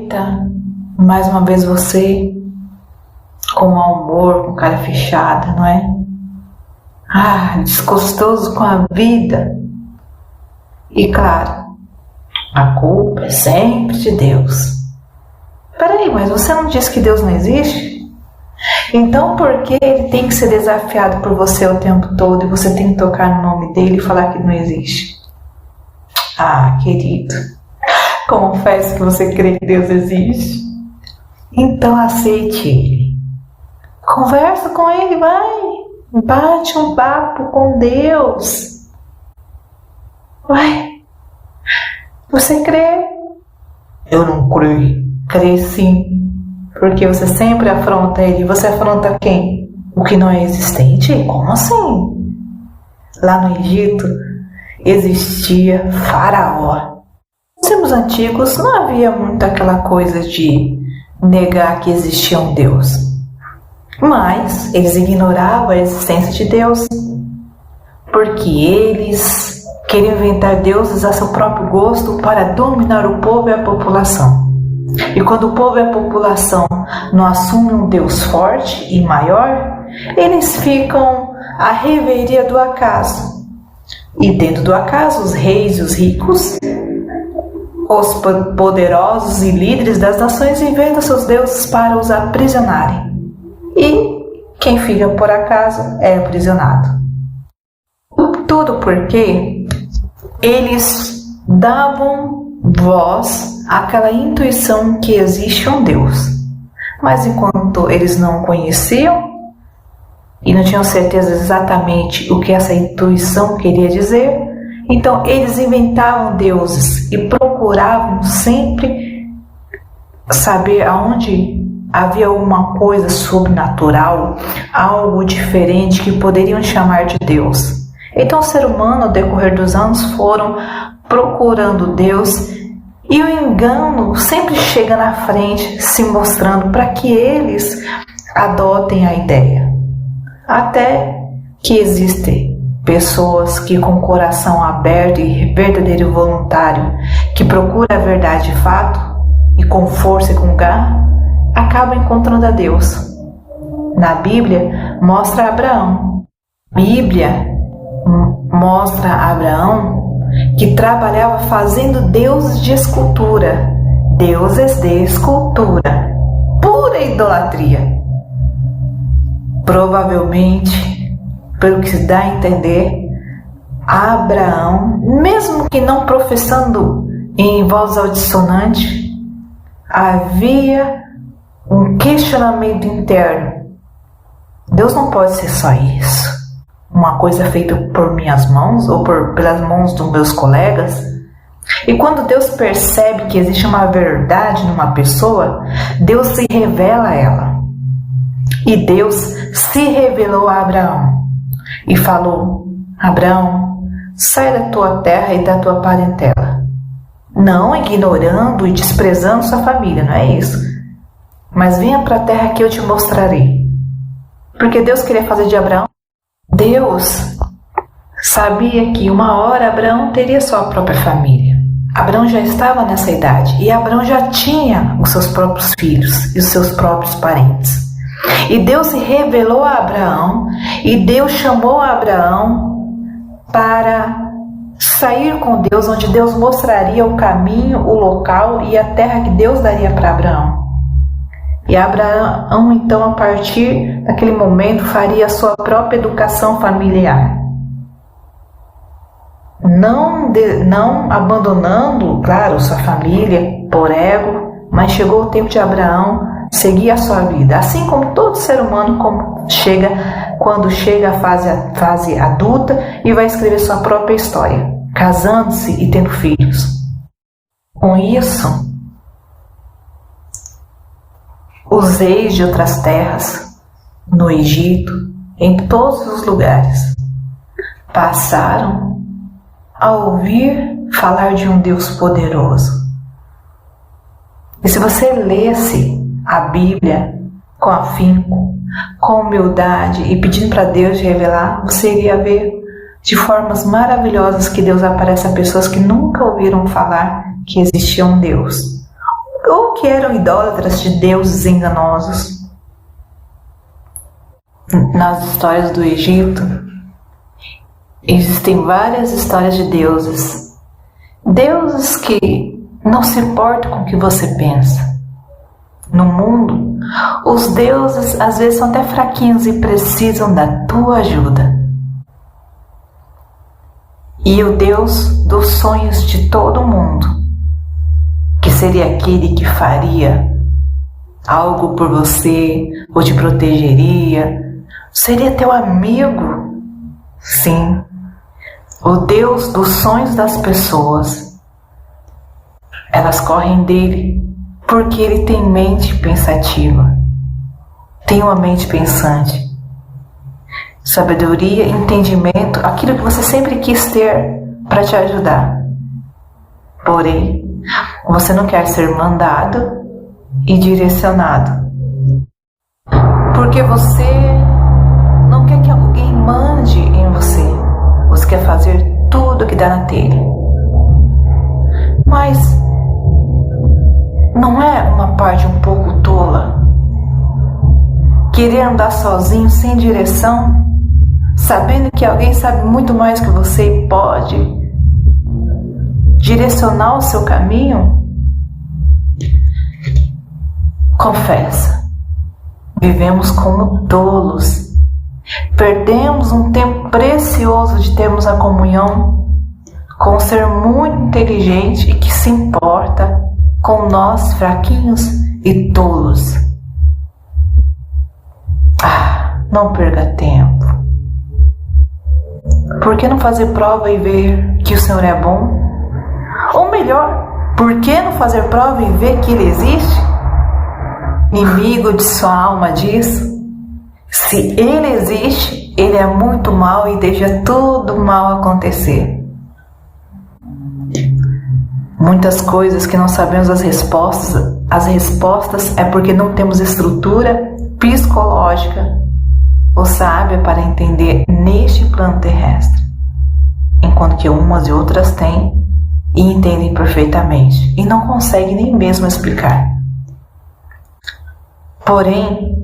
deita, mais uma vez você com mau humor, com cara fechada, não é? Desgostoso com a vida. E claro, a culpa é sempre de Deus. Peraí, mas você não disse que Deus não existe? Então por que ele tem que ser desafiado por você o tempo todo e você tem que tocar no nome dele e falar que não existe? Querido, confesse que você crê que Deus existe. Então aceite ele. Conversa com ele, vai. Bate um papo com Deus. Vai. Você crê? Eu não creio. Crê sim. Porque você sempre afronta ele. Você afronta quem? O que não é existente? Como assim? Lá no Egito existia Faraó. Nos tempos antigos não havia muito aquela coisa de negar que existia um Deus. Mas eles ignoravam a existência de Deus. Porque eles queriam inventar deuses a seu próprio gosto para dominar o povo e a população. E quando o povo e a população não assumem um Deus forte e maior, eles ficam à reveria do acaso. E dentro do acaso, os reis e os ricos, os poderosos e líderes das nações inventam seus deuses para os aprisionarem. E quem fica por acaso é aprisionado. Tudo porque eles davam voz àquela intuição que existe um Deus. Mas enquanto eles não conheciam e não tinham certeza exatamente o que essa intuição queria dizer, então eles inventavam deuses e procuravam sempre saber aonde havia alguma coisa sobrenatural, algo diferente que poderiam chamar de Deus. Então o ser humano, ao decorrer dos anos, foram procurando Deus e o engano sempre chega na frente, se mostrando para que eles adotem a ideia. Até que existem pessoas que com coração aberto e verdadeiro voluntário, que procura a verdade de fato e com força e com garra, acabam encontrando a Deus. Na Bíblia mostra Abraão. A Bíblia mostra Abraão que trabalhava fazendo deuses de escultura, deuses de escultura, pura idolatria. Provavelmente, pelo que se dá a entender, Abraão, mesmo que não professando em voz altissonante, havia um questionamento interno. Deus não pode ser só isso. Uma coisa feita por minhas mãos ou pelas mãos dos meus colegas. E quando Deus percebe que existe uma verdade numa pessoa, Deus se revela a ela. E Deus se revelou a Abraão e falou: Abraão, sai da tua terra e da tua parentela. Não ignorando e desprezando sua família, não é isso. Mas venha para a terra que eu te mostrarei. Porque Deus queria fazer de Abraão. Deus sabia que uma hora Abraão teria sua própria família. Abraão já estava nessa idade e Abraão já tinha os seus próprios filhos e os seus próprios parentes. E Deus se revelou a Abraão e Deus chamou a Abraão para sair com Deus, onde Deus mostraria o caminho, o local e a terra que Deus daria para Abraão. E Abraão, então, a partir daquele momento, faria a sua própria educação familiar. Não abandonando, claro, sua família por ego, mas chegou o tempo de Abraão seguir a sua vida. Assim como todo ser humano quando chega a fase adulta e vai escrever sua própria história, casando-se e tendo filhos. Com isso, os reis de outras terras, no Egito, em todos os lugares, passaram a ouvir falar de um Deus poderoso. E se você lesse a Bíblia com afinco, com humildade e pedindo para Deus revelar, você iria ver de formas maravilhosas que Deus aparece a pessoas que nunca ouviram falar que existia um Deus. Ou que eram idólatras de deuses enganosos. Nas histórias do Egito, existem várias histórias de deuses. Deuses que não se importam com o que você pensa. No mundo, os deuses às vezes são até fraquinhos e precisam da tua ajuda. E o Deus dos sonhos de todo mundo, que seria aquele que faria algo por você ou te protegeria, seria teu amigo. Sim, o Deus dos sonhos das pessoas. Elas correm dele porque ele tem mente pensativa, tem uma mente pensante. Sabedoria, entendimento, aquilo que você sempre quis ter para te ajudar. Porém, você não quer ser mandado e direcionado. Porque você não quer que alguém mande em você. Você quer fazer tudo o que dá na telha. Mas não é uma parte um pouco tola? Querer andar sozinho, sem direção, sabendo que alguém sabe muito mais que você e pode direcionar o seu caminho? Confessa, vivemos como tolos. Perdemos um tempo precioso de termos a comunhão com um ser muito inteligente e que se importa com nós fraquinhos e tolos. Não perca tempo. Por que não fazer prova e ver que o Senhor é bom? Ou melhor, por que não fazer prova e ver que Ele existe? Inimigo de sua alma diz: se Ele existe, Ele é muito mal e deixa tudo mal acontecer. Muitas coisas que não sabemos as respostas é porque não temos estrutura psicológica ou sábia para entender neste plano terrestre, enquanto que umas e outras têm e entendem perfeitamente e não conseguem nem mesmo explicar. Porém,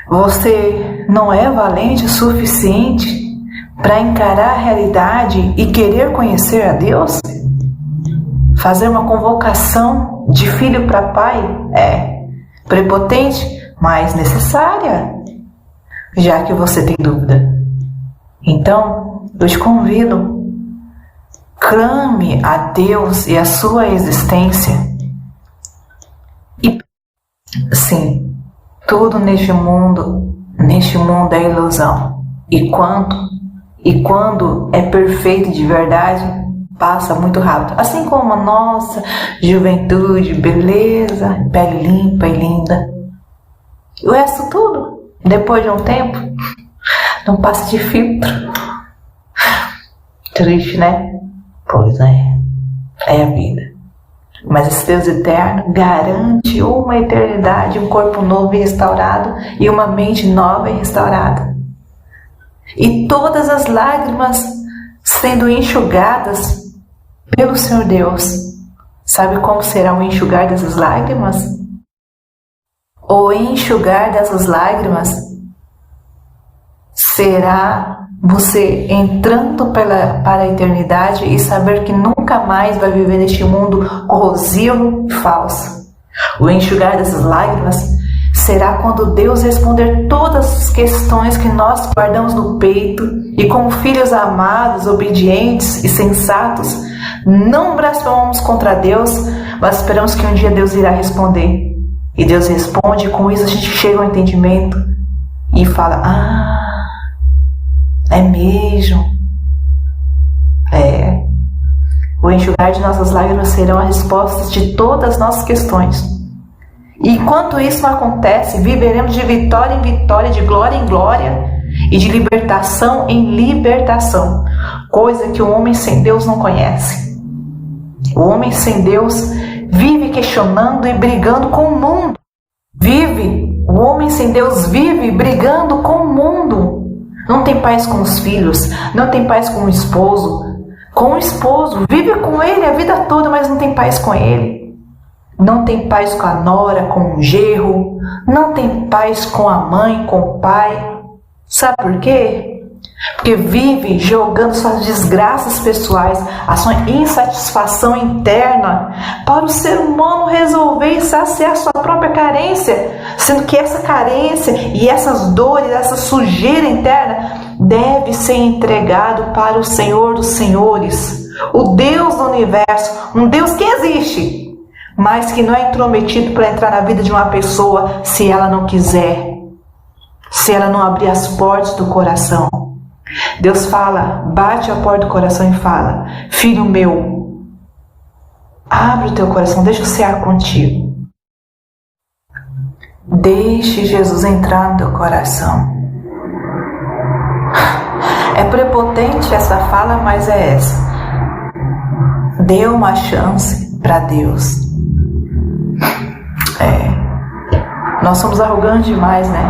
você não é valente o suficiente para encarar a realidade e querer conhecer a Deus? Fazer uma convocação de filho para pai é prepotente, mas necessária, já que você tem dúvida. Então, eu te convido, clame a Deus e a sua existência. E sim, tudo neste mundo é ilusão. E quando é perfeito de verdade, passa muito rápido. Assim como a nossa juventude, beleza, pele limpa e linda. O resto tudo, depois de um tempo, não passa de filtro. Triste, né? Pois é a vida. Mas esse Deus eterno garante uma eternidade, um corpo novo e restaurado e uma mente nova e restaurada. E todas as lágrimas sendo enxugadas pelo Senhor Deus. Sabe como será o enxugar dessas lágrimas? O enxugar dessas lágrimas será você entrando para a eternidade e saber que nunca mais vai viver neste mundo corrosivo e falso. O enxugar dessas lágrimas será quando Deus responder todas as questões que nós guardamos no peito e, como filhos amados, obedientes e sensatos, não blasfemamos contra Deus, mas esperamos que um dia Deus irá responder. E Deus responde, e com isso a gente chega ao entendimento e fala: é mesmo. O enxugar de nossas lágrimas serão as respostas de todas as nossas questões. E enquanto isso não acontece, viveremos de vitória em vitória, de glória em glória e de libertação em libertação, coisa que o homem sem Deus não conhece. O homem sem Deus vive questionando e brigando com o mundo. O homem sem Deus vive brigando com o mundo. Não tem paz com os filhos, não tem paz com o esposo. Com o esposo, vive com ele a vida toda, mas não tem paz com ele. não tem paz com a nora, com o genro, não tem paz com a mãe, com o pai. Sabe por quê? Porque vive jogando suas desgraças pessoais, a sua insatisfação interna para o ser humano resolver e saciar sua própria carência, sendo que essa carência e essas dores, essa sujeira interna deve ser entregado para o Senhor dos Senhores, o Deus do universo, um Deus que existe, mas que não é intrometido para entrar na vida de uma pessoa se ela não quiser, se ela não abrir as portas do coração. Deus fala, bate a porta do coração e fala: filho meu, abre o teu coração, deixa eu cear contigo. Deixe Jesus entrar no teu coração. É prepotente essa fala, mas é essa. Dê uma chance para Deus. Nós somos arrogantes demais, né?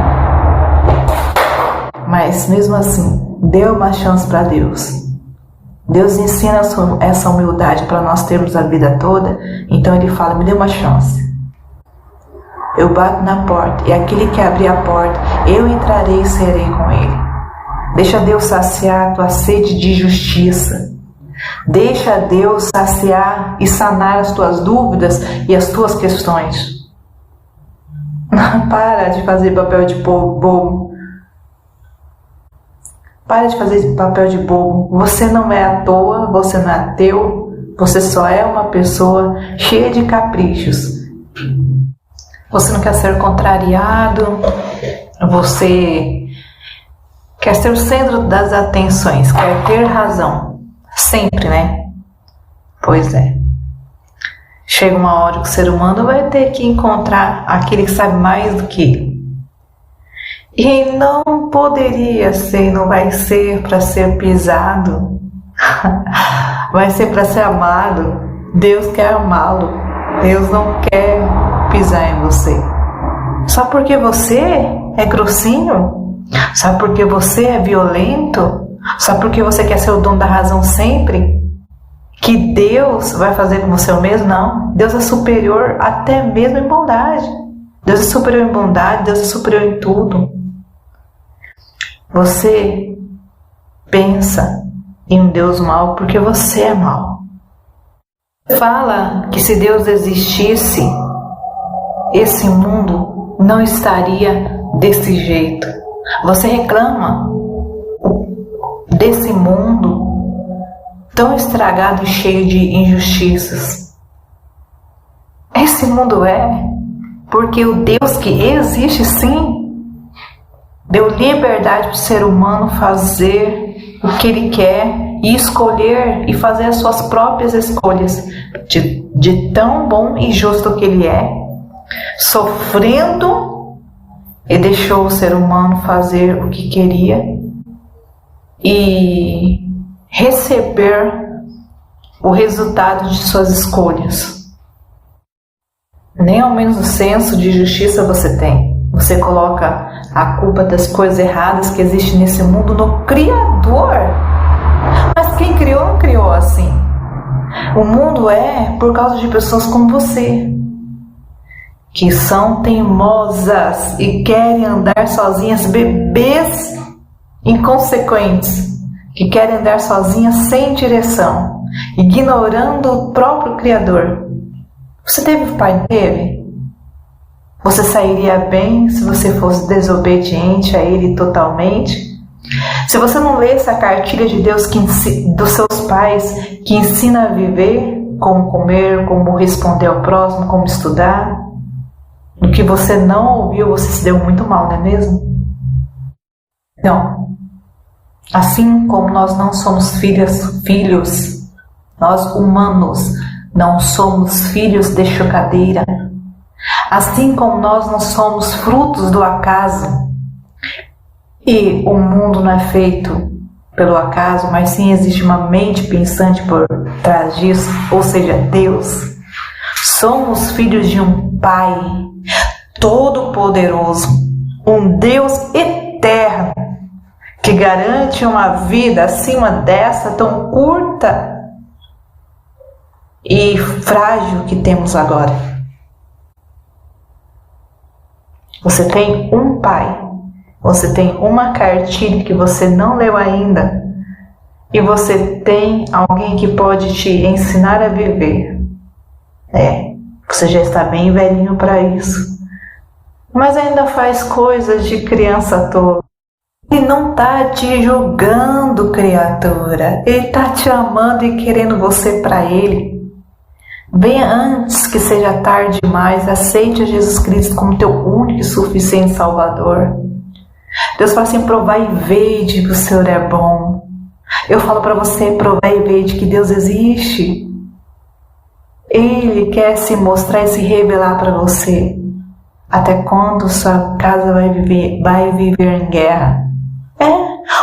Mas mesmo assim, dê uma chance para Deus. Deus ensina essa humildade para nós termos a vida toda. Então Ele fala: me dê uma chance. Eu bato na porta, e aquele que abrir a porta, eu entrarei e serei com ele. Deixa Deus saciar a tua sede de justiça. Deixa Deus saciar e sanar as tuas dúvidas e as tuas questões. Para de fazer papel de bobo. Para de fazer papel de bobo. Você não é à toa, você não é ateu, você só é uma pessoa cheia de caprichos. Você não quer ser contrariado, você quer ser o centro das atenções, quer ter razão. Sempre, né? Pois é. Chega uma hora que o ser humano vai ter que encontrar aquele que sabe mais do que ele. E não poderia ser, não vai ser para ser pisado, vai ser para ser amado. Deus quer amá-lo, Deus não quer pisar em você. Só porque você é grossinho? Só porque você é violento? Só porque você quer ser o dono da razão sempre? Que Deus vai fazer com você o mesmo? Não. Deus é superior até mesmo em bondade. Deus é superior em bondade, Deus é superior em tudo. Você pensa em um Deus mau porque você é mau. Fala que se Deus existisse, esse mundo não estaria desse jeito. Você reclama desse mundo tão estragado e cheio de injustiças. Esse mundo é porque o Deus que existe sim deu liberdade para o ser humano fazer o que ele quer e escolher e fazer as suas próprias escolhas de tão bom e justo que ele é, sofrendo, e deixou o ser humano fazer o que queria e receber o resultado de suas escolhas. Nem ao menos o senso de justiça você tem. Você coloca a culpa das coisas erradas que existem nesse mundo no Criador. Mas quem criou não criou assim. O mundo é por causa de pessoas como você, que são teimosas e querem andar sozinhas, bebês inconsequentes, que querem andar sozinhas sem direção, ignorando o próprio Criador. Você teve pai? Teve? Você sairia bem se você fosse desobediente a Ele totalmente? Se você não lesse a cartilha de Deus dos seus pais, que ensina a viver, como comer, como responder ao próximo, como estudar, o que você não ouviu, você se deu muito mal, não é mesmo? Não. Assim como nós não somos filhos, nós humanos não somos filhos de chocadeira. Assim como nós não somos frutos do acaso, e o mundo não é feito pelo acaso, mas sim existe uma mente pensante por trás disso, ou seja, Deus. Somos filhos de um Pai todo-poderoso, um Deus eterno, que garante uma vida acima dessa tão curta e frágil que temos agora. Você tem um pai. Você tem uma cartilha que você não leu ainda. E você tem alguém que pode te ensinar a viver. Você já está bem velhinho para isso. Mas ainda faz coisas de criança tola. Ele não está te julgando, criatura. Ele está te amando e querendo você para Ele. Venha antes que seja tarde demais. Aceite a Jesus Cristo como teu único e suficiente Salvador. Deus fala assim: provai e vede que o Senhor é bom. Eu falo para você: provai e vede que Deus existe. Ele quer se mostrar e se revelar para você. Até quando sua casa vai viver em guerra?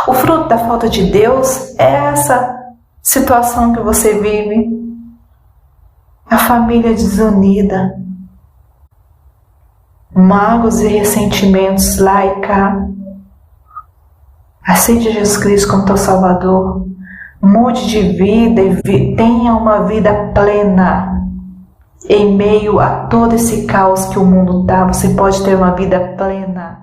O fruto da falta de Deus é essa situação que você vive. A família desunida. Mágoas e ressentimentos lá e cá. Aceite Jesus Cristo como teu Salvador. Mude de vida e tenha uma vida plena. Em meio a todo esse caos que o mundo está, você pode ter uma vida plena.